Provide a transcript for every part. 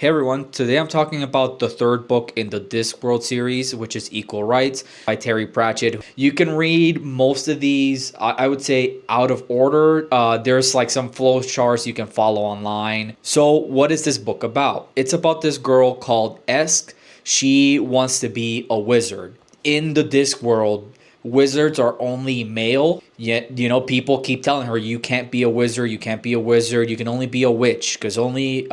Hey everyone, today I'm talking about the third book in the Discworld series, which is Equal Rites by Terry Pratchett. You can read most of these, I would say, out of order. There's like some flow charts you can follow online. So, what is this book about? It's about this girl called Esk. She wants to be a wizard. In the Discworld, wizards are only male. Yet, people keep telling her, you can't be a wizard, you can't be a wizard, you can only be a witch, because only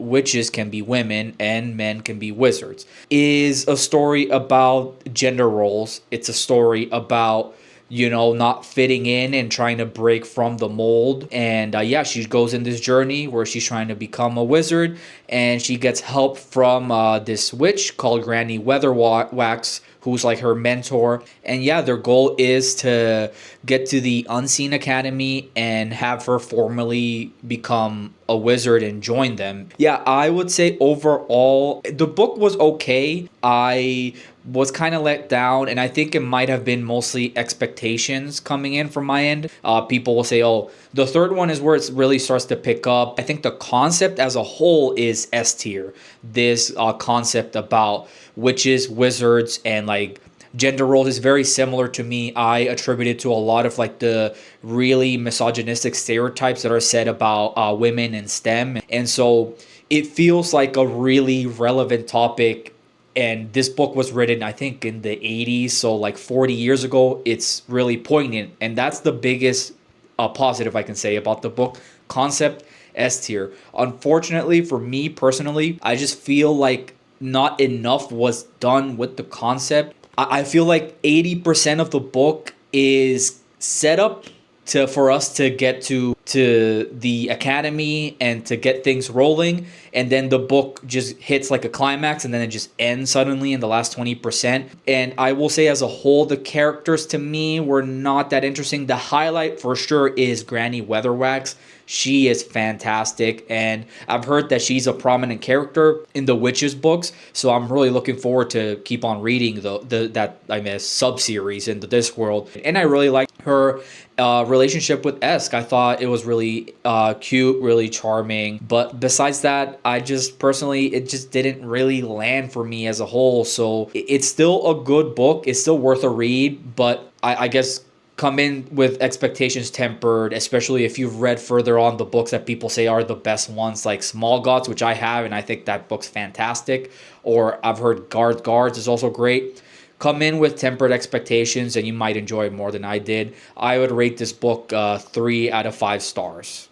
witches can be women and men can be wizards. Is a story about gender roles. It's a story about not fitting in and trying to break from the mold. And yeah, she goes in this journey where she's trying to become a wizard, and she gets help from this witch called Granny Weatherwax, who's like her mentor. And yeah, their goal is to get to the Unseen Academy and have her formally become a wizard and join them. Yeah, I would say overall the book was okay. I was kind of let down, and I think it might have been mostly expectations coming in from my end. People will say, oh, the third one is where it really starts to pick up. I think the concept as a whole is S tier. This concept about witches, wizards, and like gender roles is very similar to me. I attribute it to a lot of like the really misogynistic stereotypes that are said about women in STEM. And so it feels like a really relevant topic. And this book was written, I think, in the 80s, so like 40 years ago. It's really poignant. And that's the biggest positive I can say about the book. Concept S tier. Unfortunately, for me personally, I just feel like not enough was done with the concept. I feel like 80% of the book is set up for us to get to the academy and to get things rolling, and then the book just hits like a climax, and then it just ends suddenly in the last 20%. And I will say as a whole, the characters to me were not that interesting. The highlight for sure is Granny Weatherwax. She is fantastic, and I've heard that she's a prominent character in the Witches books, so I'm really looking forward to keep on reading that sub series in the Discworld. And I really liked her relationship with Esk. I thought it was really cute, really charming. But besides that, I just personally, it just didn't really land for me as a whole. So it's still a good book. It's still worth a read, but I guess come in with expectations tempered, especially if you've read further on the books that people say are the best ones, like Small Gods, which I have, and I think that book's fantastic. Or I've heard Guards is also great. Come in with tempered expectations, and you might enjoy it more than I did. I would rate this book 3 out of 5 stars.